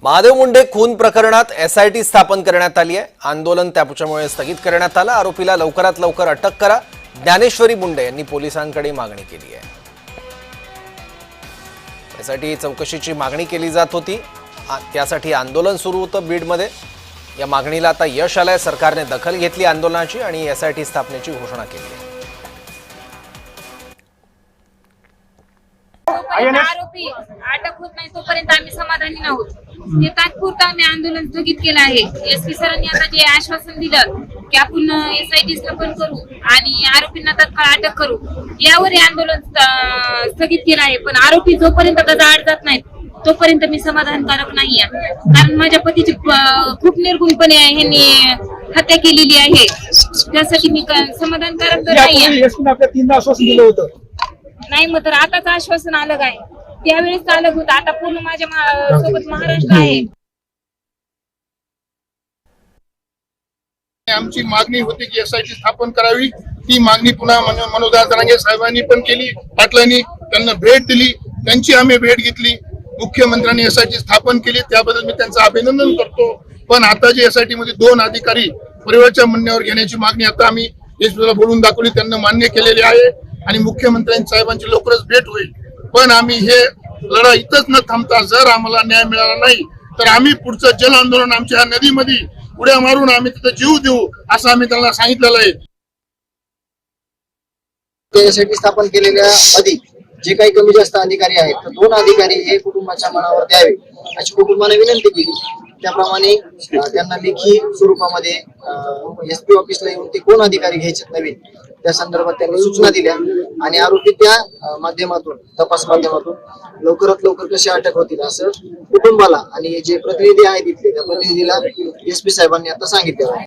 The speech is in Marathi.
महादेव मुंडे खून प्रकरणात एसआयटी स्थापन करण्यात आली आहे। आंदोलन त्यामुळे स्थगित करण्यात आलं। आरोपीला लवकरात लवकर अटक करा, ज्ञानेश्वरी मुंडे यांनी पोलिसांकडे मागणी केली आहे। यासाठी चौकशीची मागणी केली जात होती, त्यासाठी आंदोलन सुरू होतं बीडमध्ये। या मागणीला आता यश आलंय। सरकारने दखल घेतली आंदोलनाची आणि एसआयटी स्थापनेची घोषणा केली आहे। आरोपी अटक होत नाही तोपर्यंत आम्ही समाधानी नाहोत। हे तात्पुरतं आम्ही आंदोलन स्थगित केलं आहे। एसपी सरांनी आता जे आश्वासन दिलं की आपण एसआयटी स्थापन करू आणि आरोपींना तत्काळ अटक करू, यावर हे आंदोलन स्थगित केलं आहे। पण आरोपी जोपर्यंत गजाआड जात नाहीत तोपर्यंत मी समाधानकारक नाही आहे, कारण माझ्या पतीची खूप निर्गुणपणे ह्यांनी हत्या केलेली आहे। त्यासाठी मी समाधानकारक नाही आहे। आपल्या 3दा आश्वासन दिलं होतं नाही, मग तर आताच आश्वासन आलं काय? त्यावेळेस अलग होतं, आता पूर्ण माझ्या सोबत महाराष्ट्र आहे। आमची मागणी होती की एसआयटी स्थापन करावी। ती मागणी पुन्हा मनोजदार जरांगे साहेबांनी पण केली, पाटलांनी त्यांना भेट दिली, त्यांची आम्ही भेट घेतली। मुख्यमंत्र्यांनी एसआयटी स्थापन केली, त्याबद्दल मी त्यांचं अभिनंदन करतो। पण आता जे एसआयटी मध्ये 2 अधिकारी परिवाराच्या म्हणण्यावर घेण्याची मागणी आता आम्ही एसपीला बोलून दाखवली, त्यांना मान्य केलेली आहे आणि मुख्यमंत्र्यांची साहेबांची लवकरच भेट होईल। पण आम्ही हे लढा इथंच न थांबता जर आम्हाला न्याय मिळाला नाही तर आम्ही पुढचं जन आंदोलन आमच्या नदीमध्ये उड्या मारून आम्ही तिथं जीव देऊ, असं आम्ही त्यांना सांगितलेलं आहे। त्यासाठी स्थापन केलेल्या मध्ये जे काही कमी जास्त अधिकारी आहेत तर 2 अधिकारी हे कुटुंबाच्या मनावर द्यावे अशी कुटुंबाने विनंती केली। त्याप्रमाणे त्यांना लेखी स्वरूपामध्ये एसपी ऑफिसला येऊन ते कोण अधिकारी घ्यायचे नवीन त्या संदर्भात त्यांनी सूचना दिल्या आणि आरोपी त्या माध्यमातून तपास माध्यमातून लवकरात लवकर कसे अटक होतील असं कुटुंबाला आणि जे प्रतिनिधी आहेत तिथले त्या प्रतिनिधीला एसपी साहेबांनी आता सांगितलं आहे।